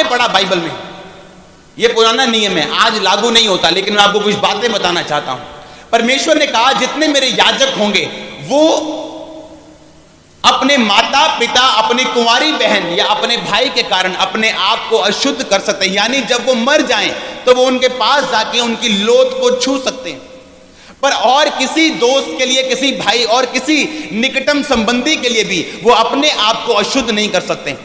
पढ़ा बाइबल में, ये पुराना नियम है, आज लागू नहीं होता, लेकिन मैं आपको कुछ बातें बताना चाहता हूं। परमेश्वर ने कहा जितने मेरे याजक होंगे वो अपने माता पिता, अपनी कुंवारी बहन या अपने भाई के कारण अपने आप को अशुद्ध कर सकते हैं, यानी जब वो मर जाएं तो वो उनके पास जाके उनकी लोथ को छू सकते हैं, पर और किसी दोस्त के लिए, किसी भाई और किसी निकटम संबंधी के लिए भी वो अपने आप को अशुद्ध नहीं कर सकते।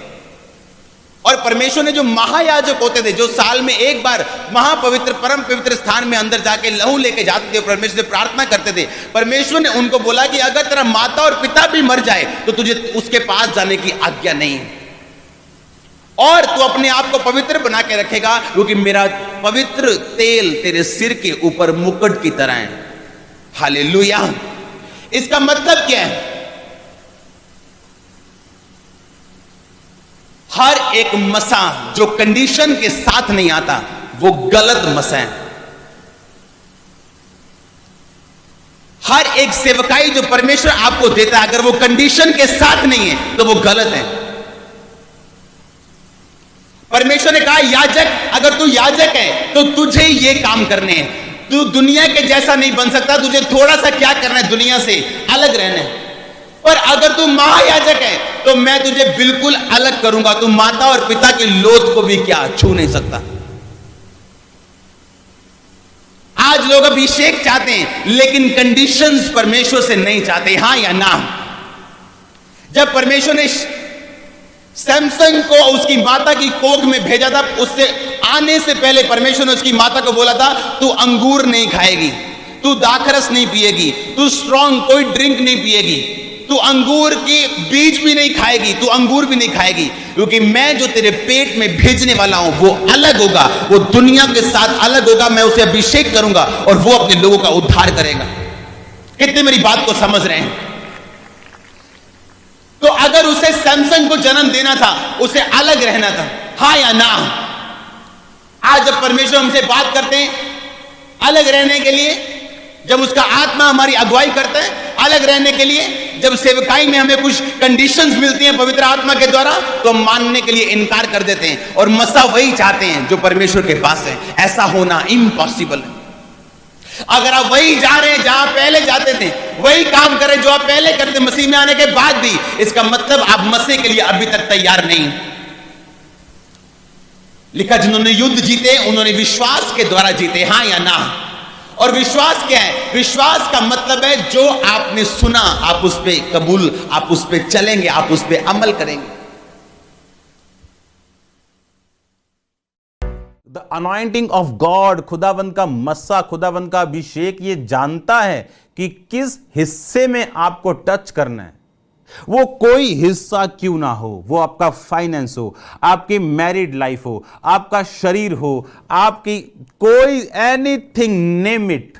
और परमेश्वर ने जो महायाजक होते थे, जो साल में एक बार महापवित्र परम पवित्र स्थान में अंदर जाके लहू लेके जाते थे, परमेश्वर से प्रार्थना करते थे, परमेश्वर ने उनको बोला कि अगर तेरा माता और पिता भी मर जाए तो तुझे उसके पास जाने की आज्ञा नहीं है, और तू अपने आप को पवित्र बना के रखेगा, क्योंकि मेरा पवित्र तेल तेरे सिर के ऊपर मुकुट की तरह है। हालेलुया। इसका मतलब क्या है? हर एक मसा जो कंडीशन के साथ नहीं आता वो गलत मसा है। हर एक सेवकाई जो परमेश्वर आपको देता है, अगर वो कंडीशन के साथ नहीं है तो वो गलत है। परमेश्वर ने कहा याजक, अगर तू याजक है तो तुझे ये काम करने हैं, तू दुनिया के जैसा नहीं बन सकता, तुझे थोड़ा सा क्या करना है, दुनिया से अलग रहना है। और अगर तू महायाजक है तो मैं तुझे बिल्कुल अलग करूंगा, तू माता और पिता की लोथ को भी क्या छू नहीं सकता। आज लोग अभिषेक चाहते हैं लेकिन कंडीशंस परमेश्वर से नहीं चाहते, हां या ना। जब परमेश्वर ने सैमसन को उसकी माता की कोख में भेजा था, उससे आने से पहले परमेश्वर ने उसकी माता को बोला था तू अंगूर नहीं खाएगी, तू दाखरस नहीं पिएगी, तू स्ट्रॉन्ग कोई ड्रिंक नहीं पिएगी, तू अंगूर की बीज भी नहीं खाएगी, तू अंगूर भी नहीं खाएगी, क्योंकि मैं जो तेरे पेट में भेजने वाला हूं वो अलग होगा, वो दुनिया के साथ अलग होगा। मैं उसे अभिषेक करूंगा और वो अपने लोगों का उद्धार करेगा। कितने मेरी बात को समझ रहे हैं? तो अगर उसे सैमसन को जन्म देना था, उसे अलग रहना था, हां या ना? आज जब परमेश्वर हमसे बात करते हैं अलग रहने के लिए, जब उसका आत्मा हमारी अगुवाई करता है अलग रहने के लिए, जब सेवकाई में हमें कुछ कंडीशंस मिलती हैं पवित्र आत्मा के द्वारा, तो हम मानने के लिए इनकार कर देते हैं और मसा वही चाहते हैं जो परमेश्वर के पास है। ऐसा होना इम्पॉसिबल है। अगर आप वही जा रहे हैं जहां पहले जाते थे, वही काम करें जो आप पहले करते मसीह में आने के बाद भी, इसका मतलब आप मसीह के लिए अभी तक तैयार नहीं। लिखा जिन्होंने युद्ध जीते उन्होंने विश्वास के द्वारा जीते, हां या ना? और विश्वास क्या है? विश्वास का मतलब है जो आपने सुना आप उस पे कबूल, आप उस पे चलेंगे, आप उस पे अमल करेंगे। द अनॉइंटिंग ऑफ गॉड, खुदावंद का मस्सा, खुदावंद का अभिषेक ये जानता है कि किस हिस्से में आपको टच करना है। वो कोई हिस्सा क्यों ना हो, वो आपका फाइनेंस हो, आपकी मैरिड लाइफ हो, आपका शरीर हो, आपकी कोई एनीथिंग नेम इट,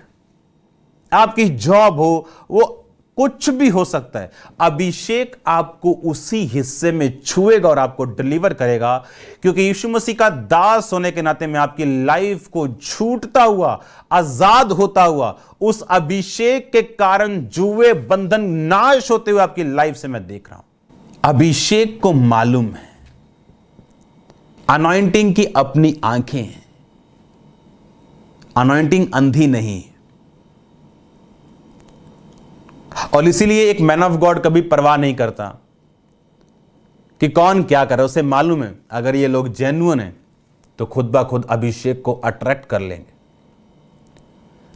आपकी जॉब हो, वो कुछ भी हो सकता है। अभिषेक आपको उसी हिस्से में छुएगा और आपको डिलीवर करेगा, क्योंकि यीशु मसीह का दास होने के नाते मैं आपकी लाइफ को छूटता हुआ, आजाद होता हुआ, उस अभिषेक के कारण जुए बंधन नाश होते हुए आपकी लाइफ से मैं देख रहा हूं। अभिषेक को मालूम है, अनॉइंटिंग की अपनी आंखें हैं, अनॉइंटिंग अंधी नहीं। और इसीलिए एक मैन ऑफ गॉड कभी परवाह नहीं करता कि कौन क्या करे, उसे मालूम है अगर ये लोग जेन्युइन हैं तो खुद ब खुद अभिषेक को अट्रैक्ट कर लेंगे,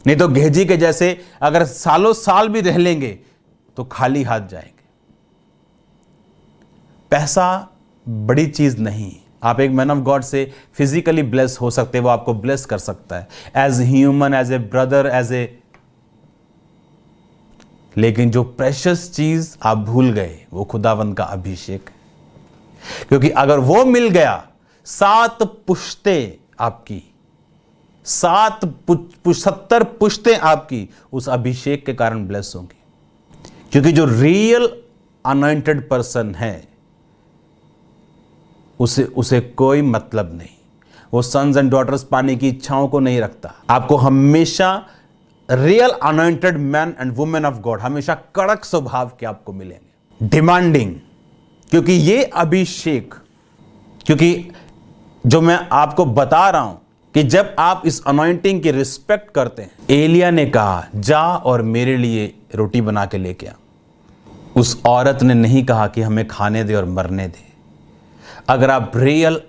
नहीं तो गेहजी के जैसे अगर सालों साल भी रह लेंगे तो खाली हाथ जाएंगे। पैसा बड़ी चीज नहीं। आप एक मैन ऑफ गॉड से फिजिकली ब्लेस हो सकते हैं, वो आपको ब्लेस कर सकता है as human, as a brother, as a, लेकिन जो प्रेशियस चीज आप भूल गए वो खुदावंद का अभिषेक है। क्योंकि अगर वो मिल गया, 7 पुश्तें आपकी, 70 पुश्तें आपकी उस अभिषेक के कारण ब्लेस होंगी। क्योंकि जो रियल अनॉइंटेड पर्सन है उसे कोई मतलब नहीं, वो सन्स एंड डॉटर्स पाने की इच्छाओं को नहीं रखता। आपको हमेशा real anointed man and women of God हमेशा कड़क स्वभाव के आपको मिलेंगे, डिमांडिंग। क्योंकि ये अभिषेक, क्योंकि जो मैं आपको बता रहा हूं कि जब आप इस अनॉइंटिंग की रिस्पेक्ट करते हैं, एलिया ने कहा जा और मेरे लिए रोटी बना के लेके आ। उस औरत ने नहीं कहा कि हमें खाने दे और मरने दे। अगर आप रियल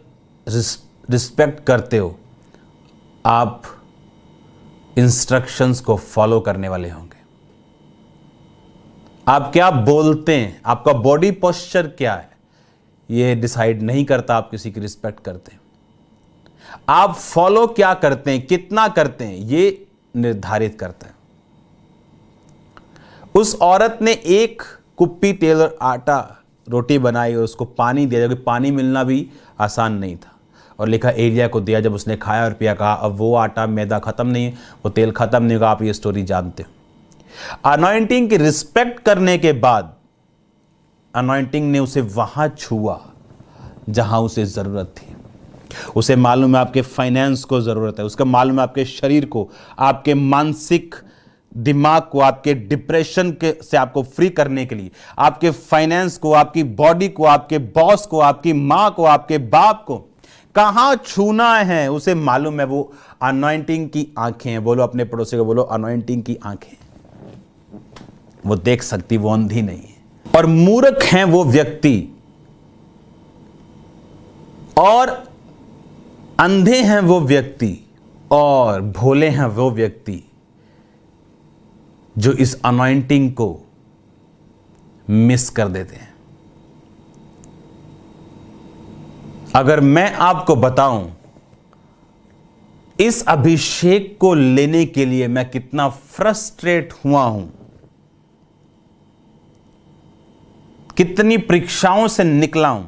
रिस्पेक्ट करते हो, आप इंस्ट्रक्शंस को फॉलो करने वाले होंगे। आप क्या बोलते हैं, आपका बॉडी पोस्चर क्या है, यह डिसाइड नहीं करता आप किसी की रिस्पेक्ट करते हैं। आप फॉलो क्या करते हैं, कितना करते हैं, यह निर्धारित करता है। उस औरत ने एक कुप्पी तेल और आटा रोटी बनाई और उसको पानी दिया, जबकि पानी मिलना भी आसान नहीं था, और लिखा एलिया को दिया। जब उसने खाया और पिया, कहा अब वो आटा मैदा खत्म नहीं है, वो तेल खत्म नहीं होगा। आप ये स्टोरी जानते हो। अनॉइंटिंग की रिस्पेक्ट करने के बाद अनॉइंटिंग ने उसे वहां छुआ जहां उसे जरूरत थी। उसे मालूम है आपके फाइनेंस को जरूरत है, उसका मालूम है आपके शरीर को, आपके मानसिक दिमाग को, आपके डिप्रेशन के से आपको फ्री करने के लिए, आपके फाइनेंस को, आपकी बॉडी को, आपके बॉस को, आपकी मां को, आपके बाप को कहां छूना है उसे मालूम है। वो अनॉइंटिंग की आंखें हैं। बोलो अपने पड़ोसी को, बोलो अनॉइंटिंग की आंखें। वो देख सकती, वो अंधी नहीं है। और मूर्ख हैं वो व्यक्ति, और अंधे हैं वो व्यक्ति, और भोले हैं वो व्यक्ति जो इस अनॉइंटिंग को मिस कर देते हैं। अगर मैं आपको बताऊं इस अभिषेक को लेने के लिए मैं कितना फ्रस्ट्रेट हुआ हूं, कितनी परीक्षाओं से निकला हूं,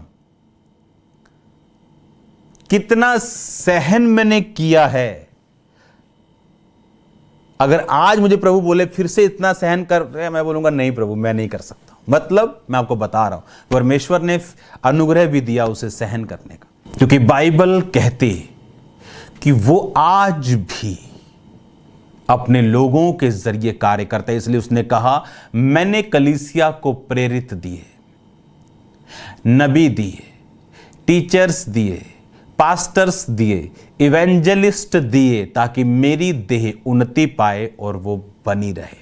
कितना सहन मैंने किया है। अगर आज मुझे प्रभु बोले फिर से इतना सहन कर रहे हैं, मैं बोलूंगा नहीं प्रभु, मैं नहीं कर सकता। मतलब मैं आपको बता रहा हूं, परमेश्वर ने अनुग्रह भी दिया उसे सहन करने का, क्योंकि बाइबल कहती कि वो आज भी अपने लोगों के जरिए कार्य करता है। इसलिए उसने कहा मैंने कलीसिया को प्रेरित दिए, नबी दिए, टीचर्स दिए, पास्टर्स दिए, इवेंजलिस्ट दिए, ताकि मेरी देह उन्नति पाए और वो बनी रहे।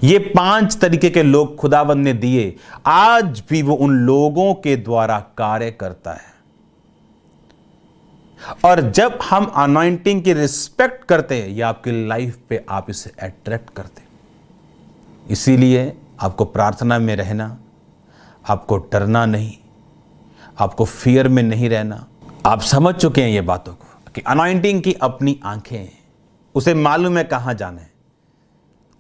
ये 5 तरीके के लोग खुदावंद ने दिए, आज भी वो उन लोगों के द्वारा कार्य करता है। और जब हम अनॉइंटिंग की रिस्पेक्ट करते हैं, या आपकी लाइफ पे आप इसे अट्रैक्ट करते हैं। इसीलिए आपको प्रार्थना में रहना, आपको डरना नहीं, आपको फियर में नहीं रहना। आप समझ चुके हैं ये बातों को कि अनॉइंटिंग की अपनी आंखें हैं, उसे मालूम है कहां जाना है,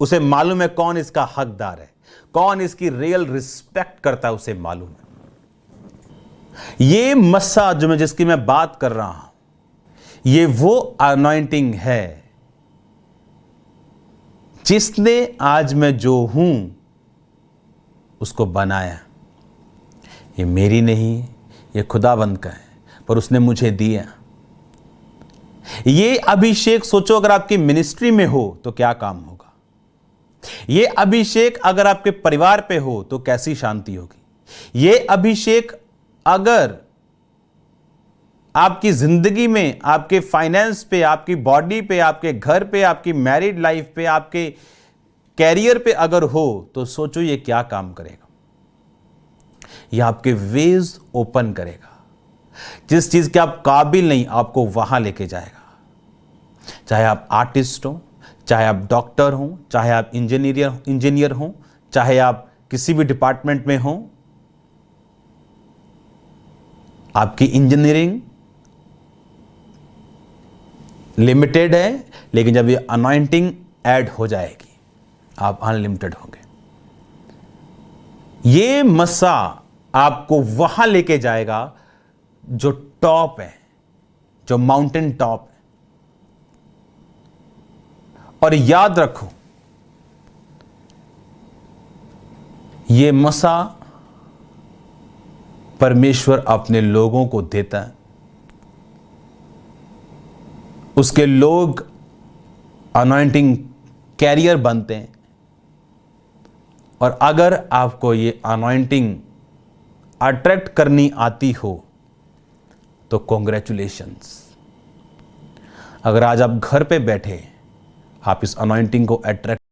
उसे मालूम है कौन इसका हकदार है, कौन इसकी रियल रिस्पेक्ट करता है, उसे मालूम है। ये मस्सा जो मैं जिसकी मैं बात कर रहा हूं, ये वो अनॉइंटिंग है जिसने आज मैं जो हूं उसको बनाया। ये मेरी नहीं, ये खुदावंद का है, पर उसने मुझे दिया। ये अभिषेक सोचो अगर आपकी मिनिस्ट्री में हो तो क्या काम होगा। ये अभिषेक अगर आपके परिवार पे हो तो कैसी शांति होगी। ये अभिषेक अगर आपकी जिंदगी में, आपके फाइनेंस पे, आपकी बॉडी पे, आपके घर पे, आपकी मैरिड लाइफ पे, आपके कैरियर पे अगर हो तो सोचो ये क्या काम करेगा। ये आपके वेज ओपन करेगा। जिस चीज के आप काबिल नहीं, आपको वहां लेके जाएगा। चाहे आप आर्टिस्ट हो, चाहे आप डॉक्टर हो, चाहे आप इंजीनियर हो, चाहे आप किसी भी डिपार्टमेंट में हो, आपकी इंजीनियरिंग लिमिटेड है, लेकिन जब ये अनॉइंटिंग ऐड हो जाएगी आप अनलिमिटेड होंगे। ये मस्सा आपको वहां लेके जाएगा जो टॉप है, जो माउंटेन टॉप है। और याद रखो, ये मस्सा परमेश्वर अपने लोगों को देता है। उसके लोग अनॉइंटिंग कैरियर बनते हैं। और अगर आपको ये अनॉइंटिंग अट्रैक्ट करनी आती हो तो कॉन्ग्रेचुलेशंस। अगर आज आप घर पे बैठे आप इस अनॉइंटिंग को अट्रैक्ट